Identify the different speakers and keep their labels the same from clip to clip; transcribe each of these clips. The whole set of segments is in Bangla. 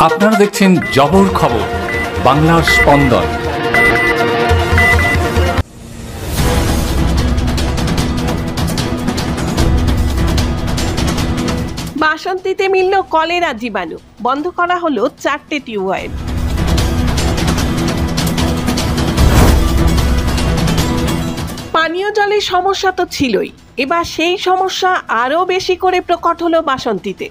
Speaker 1: আপনারা দেখছেন জবর খবর, বাংলার স্পন্দন।
Speaker 2: বাসন্তীতে মিলল কলেরা জীবাণু, বন্ধ করা হলো 4টে টিউবওয়েল। পানীয় জলের সমস্যা তো ছিলই, এবার সেই সমস্যা আরও বেশি করে প্রকট হলো বাসন্তীতে।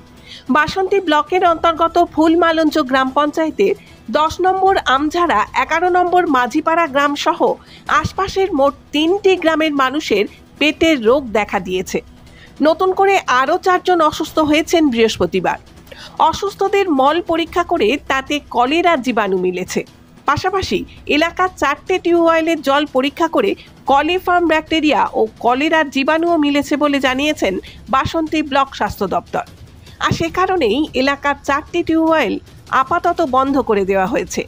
Speaker 2: বাসন্তী ব্লকের অন্তর্গত ফুলমালঞ্চ গ্রাম পঞ্চায়েতের 10 নম্বর আমঝাড়া, 11 নম্বর মাঝিপাড়া গ্রাম সহ আশপাশের মোট 3টি গ্রামের মানুষের পেটের রোগ দেখা দিয়েছে। নতুন করে আরও 4 জন অসুস্থ হয়েছেন বৃহস্পতিবার। অসুস্থদের মল পরীক্ষা করে তাতে কলেরা জীবাণু মিলেছে। পাশাপাশি এলাকার 4টে টিউবওয়েলের জল পরীক্ষা করে কলিফর্ম ব্যাকটেরিয়া ও কলেরার জীবাণুও মিলেছে বলে জানিয়েছেন বাসন্তী ব্লক স্বাস্থ্য দপ্তর। আর সে কারণেই এলাকার 4টি টিউবওয়েল আপাতত বন্ধ করে দেওয়া হয়েছে।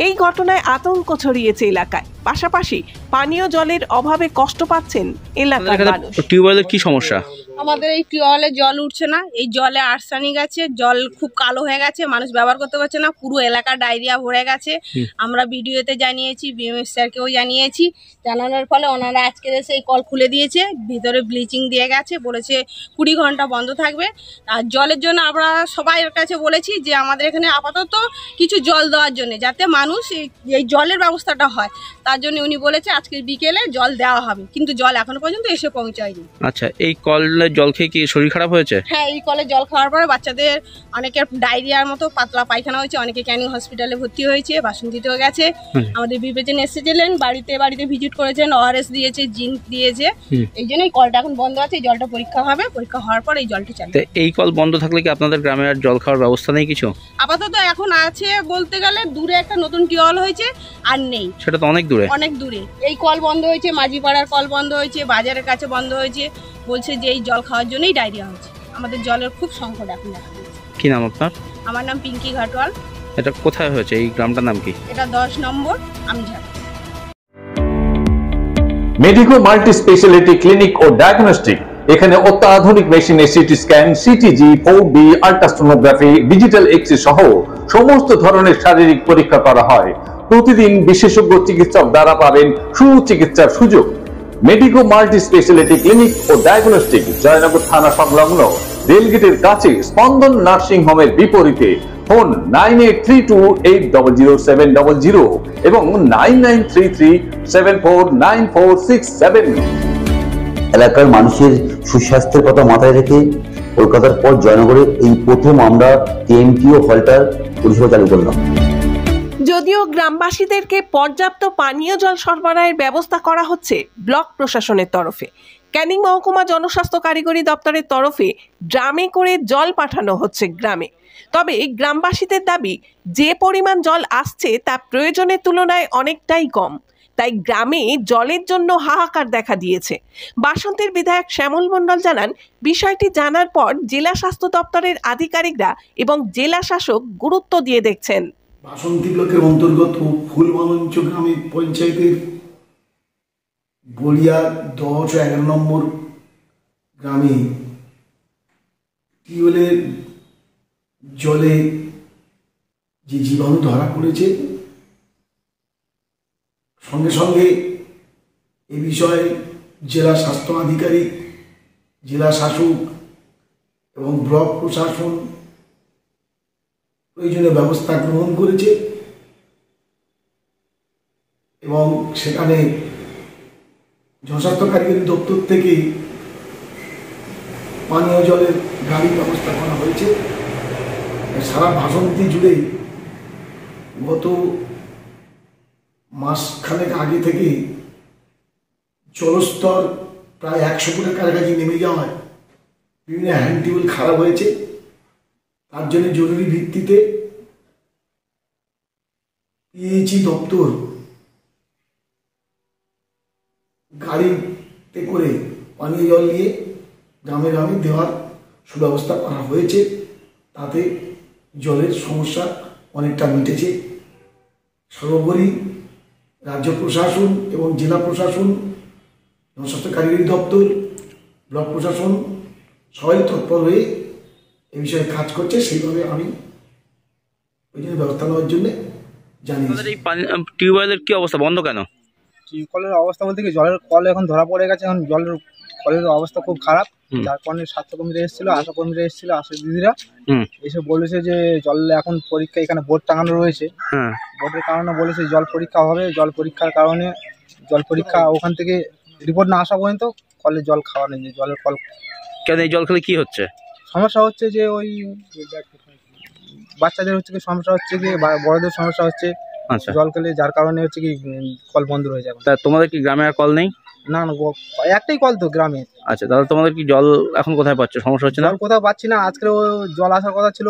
Speaker 2: এই ঘটনায় আতঙ্ক ছড়িয়েছে এলাকায়। পাশাপাশি পানীয় জলের অভাবে কষ্ট পাচ্ছেন এলাকার মানুষ।
Speaker 3: টিউবওয়েলের কি সমস্যা?
Speaker 4: আমাদের এই টিউবওয়েলে জল উঠছে না, এই জলে আর্সেনিক আছে, জল খুব কালো হয়ে গেছে, মানুষ ব্যবহার করতে পারছে না, পুরো এলাকা ডায়রিয়া ভরে গেছে। আমরা ভিডিওতে জানিয়েছি, বিএমএস স্যারকেও জানিয়েছি, জানানোর ফলে ওনারা আজকে এসে এই কল খুলে দিয়েছে, ভিতরে ব্লিচিং দিয়ে গেছে, বলেছে 20 ঘন্টা বন্ধ থাকবে। আর জলের জন্য আমরা সবাইয়ের কাছে বলেছি যে আমাদের এখানে আপাতত কিছু জল দেওয়ার জন্য, যাতে মানুষ এই জলের ব্যবস্থাটা হয়, তার জন্য উনি বলেছে আজকে বিকেলে জল দেওয়া হবে, কিন্তু জল এখনো পর্যন্ত এসে পৌঁছায়নি।
Speaker 3: আচ্ছা, এই কলের জল খেয়ে কি শরীর খারাপ হয়েছে?
Speaker 4: হ্যাঁ, এই কলের জল খাওয়ার পরে বাচ্চাদের অনেকের ডায়রিয়ার মতো পাতলা পায়খানা হয়েছে, অনেকে ক্যানিং হসপিটালে ভর্তি হয়েছে, বাসন্তীতেও গেছে। আমাদের বিবেচনা এসেছিলেন, বাড়িতে ভিজিট করেছেন, ওআরএস দিয়েছে, জিঙ্ক দিয়েছে। এই জন্য এই কলটা এখন বন্ধ আছে, এই জলটা পরীক্ষা হবে, পরীক্ষা হওয়ার পর এই জলটা চালু।
Speaker 3: এই কল বন্ধ থাকলে কি আপনাদের গ্রামে আর জল খাওয়ার ব্যবস্থা নেই কিছু?
Speaker 4: আপাতত এখন আছে বলতে গেলে, দূরে একটা নতুন টিউবওয়েল হয়েছে, আর নেই।
Speaker 3: সেটা তো অনেক দূরে।
Speaker 4: অনেক দূরে এই কল বন্ধ হয়েছে, মাঝিপাড়ার কল বন্ধ হয়েছে, বাজারের কাছে বন্ধ হয়েছে, বলছে যে এই জল খাওয়ার জন্যই ডায়রিয়া হচ্ছে। আমাদের জলের খুব সংকট এখন দেখা দিয়েছে।
Speaker 3: কি নাম আপনার?
Speaker 4: আমার নাম পিঙ্কি ঘাটওয়াল।
Speaker 3: এটা কোথায় হয়েছে? এই গ্রামটার নাম কি?
Speaker 4: এটা 10 number Amjhara.
Speaker 5: Medico multi speciality clinic ও ডায়াগনস্টিক, এখানে অত্যাধুনিক মেশিনে CT scan, CTG, 4D ultrasonography, digital X-ray সহ সমস্ত ধরনের শারীরিক পরীক্ষা করা হয়। প্রতিদিন বিশেষজ্ঞ চিকিৎসক দ্বারা পাবেন সুচিকিৎসার সুযোগ। মেডিকো মাল্টি স্পেশালিটি ক্লিনিক ও ডায়াগনস্টিক, জয়নগর থানা সংলগ্ন রেলগেটের কাছে, স্পন্দন নার্সিং হোমের বিপরীতে। ফোন 9832800700 এবং 9933749467।
Speaker 6: এলাকার মানুষের সুস্বাস্থ্যের কথা মাথায় রেখে কলকাতার পর জয়নগরে এই প্রথম আমরা টিএমটিও হলটার পরিষেবা চালু করলাম।
Speaker 2: যদিও গ্রামবাসীদেরকে পর্যাপ্ত পানীয় জল সরবরাহের ব্যবস্থা করা হচ্ছে ব্লক প্রশাসনের তরফে। ক্যানিং মহকুমা জনস্বাস্থ্য কারিগরি দপ্তরের তরফে ড্রামে করে জল পাঠানো হচ্ছে গ্রামে। তবে গ্রামবাসীদের দাবি, যে পরিমাণ জল আসছে তা প্রয়োজনের তুলনায় অনেকটাই কম, তাই গ্রামে জলের জন্য হাহাকার দেখা দিয়েছে। বাসন্তীর বিধায়ক শ্যামল মণ্ডল জানান, বিষয়টি জানার পর জেলা স্বাস্থ্য দপ্তরের আধিকারিকরা এবং জেলা শাসক গুরুত্ব দিয়ে দেখছেন।
Speaker 7: বাসন্তী ব্লকের অন্তর্গত ফুলমালঞ্চ গ্রামে পঞ্চায়েতের বড়িয়া 10 ও 11 নম্বর গ্রামে টিউবওয়েলের জলে যে জীবাণু ধরা পড়েছে, সঙ্গে সঙ্গে এ বিষয়ে জেলা স্বাস্থ্য আধিকারিক, জেলা শাসক এবং ব্লক প্রশাসন প্রয়োজনীয় ব্যবস্থা গ্রহণ করেছে এবং সেখানে জনস্বাস্থ্য কারিগরি দপ্তর থেকে পানীয় জলের গাড়ির ব্যবস্থা করা হয়েছে। সারা বাসন্তী জুড়ে গত মাসখানেক আগে থেকে জলস্তর প্রায় 100 ফুটের কাছাকাছি নেমে যাওয়ায় বিভিন্ন হ্যান্ড টিউবওয়েল খারাপ হয়েছে। তার জন্য জরুরি ভিত্তিতে পিএইচই দপ্তর গাড়িতে করে পানীয় জল নিয়ে গ্রামে গ্রামে দেওয়ার সুব্যবস্থা করা হয়েছে। তাতে জলের সমস্যা অনেকটা মিটেছে। সর্বোপরি রাজ্য প্রশাসন এবং জেলা প্রশাসন, জনস্বাস্থ্য কারিগরি দপ্তর, ব্লক প্রশাসন সবাই তৎপর হয়ে এ বিষয়ে কাজ করছে। সেইভাবে আমি ওই জন্য ব্যবস্থা নেওয়ার জন্য জানিয়েছি।
Speaker 3: এই টিউবওয়েলের কি অবস্থা, বন্ধ কেন?
Speaker 8: কলের অবস্থা বলতে কি, জলের কল এখন ধরা পড়ে গেছে, এখন কলের অবস্থা খুব খারাপ। যার কারণে স্বাস্থ্যকর্মীরা এসেছিল, আশাকর্মীরা এসেছিল, আশা দিদিরা এসে বলেছে যে জল এখন পরীক্ষা, এখানে বোর্ড টাঙানো রয়েছে, বোর্ডের কারণে বলেছে জল পরীক্ষা হবে, জল পরীক্ষার কারণে জল পরীক্ষা ওখান থেকে রিপোর্ট না আসা পর্যন্ত কলের জল খাওয়া নেই। জলের কল
Speaker 3: কেন, এই জল খেলে কি হচ্ছে?
Speaker 8: সমস্যা হচ্ছে যে ওই বাচ্চাদের হচ্ছে কি সমস্যা হচ্ছে কি, বড়দের সমস্যা হচ্ছে জল খেলে, যার কারণে হচ্ছে কি কল বন্ধ হয়ে যাবে।
Speaker 3: তা তোমাদের কি গ্রামে আর কল নেই?
Speaker 8: না না, একটাই কল তো গ্রামে।
Speaker 3: আচ্ছা, তাহলে তোমাদের কি জল এখন কোথায় পাচ্ছ? সমস্যা হচ্ছে না?
Speaker 8: জল কোথাও পাচ্ছি না। আজকে জল আসার কথা ছিল,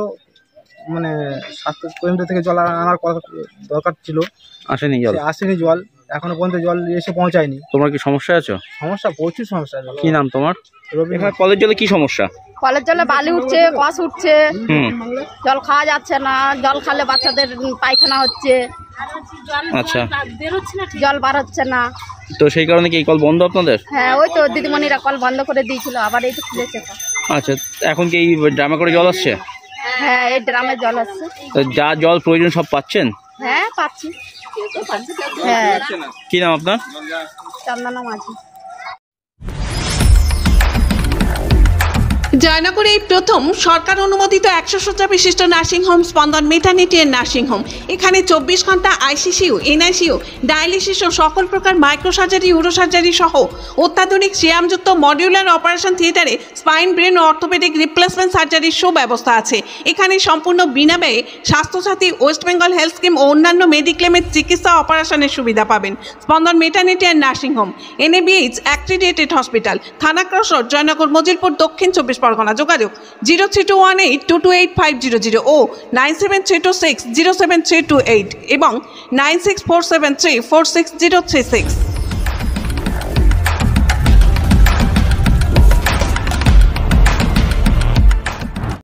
Speaker 8: মানে স্বাস্থ্য কেন্দ্র থেকে জল আনার কথা দরকার ছিল,
Speaker 3: আসেনি জল।
Speaker 8: আসেনি জল, এখনো পর্যন্ত জল এসে পৌঁছায়নি।
Speaker 3: তোমার কি সমস্যা আছে?
Speaker 8: সমস্যা, প্রচুর সমস্যা।
Speaker 3: কি নাম তোমার? এখানে কলের জলে কি সমস্যা?
Speaker 9: কলের জলে বালি উঠছে, কস উঠছে, জল খাওয়া যাচ্ছে না, জল খেলে বাচ্চাদের পায়খানা হচ্ছে।
Speaker 3: আচ্ছা,
Speaker 9: জল বার হচ্ছে না,
Speaker 3: তো সেই কারণে কি এই কল বন্ধ আপনাদের?
Speaker 9: হ্যাঁ, ওই তো দিদিমণিরা কল বন্ধ করে দিয়েছিল, আবার এই তো খুলেছে।
Speaker 3: আচ্ছা, এখন কি এই ড্রামে করে জল আসছে?
Speaker 9: হ্যাঁ, এই ড্রামে জল আসছে।
Speaker 3: যা জল প্রয়োজন সব পাচ্ছেন?
Speaker 9: হ্যাঁ, পাচ্ছি। হ্যাঁ।
Speaker 3: কি নাম আপনার?
Speaker 9: চন্দনা মাঝি।
Speaker 2: জয়নগরে এই প্রথম সরকার অনুমোদিত 100 শয্যা বিশিষ্ট নার্সিংহোম স্পন্দন মেটার্নিটি এন্ড নার্সিংহোম। এখানে 24 ঘন্টা আইসিসিউ, এনআইসিউ, ডায়ালিসিস ও সকল প্রকার মাইক্রোসার্জারি, ইউরোসার্জারি সহ অত্যাধুনিক সিয়ামযুক্ত মডিউলার অপারেশন থিয়েটারে স্পাইন, ব্রেন ও অর্থোপেডিক রিপ্লেসমেন্ট সার্জারির সুব্যবস্থা আছে। এখানে সম্পূর্ণ বিনা ব্যয়ে Swasthyasathi, West Bengal health scheme ও অন্যান্য মেডিক্লেমের চিকিৎসা অপারেশনের সুবিধা পাবেন। Spandan maternity and nursing home, NABH accredited hospital, থানা ক্রস রোড, জয়নগর, মজিলপুর, দক্ষিণ 24 পরগনা। যোগাযোগ 0321822850 ও 9732607328 এবং 9647346036।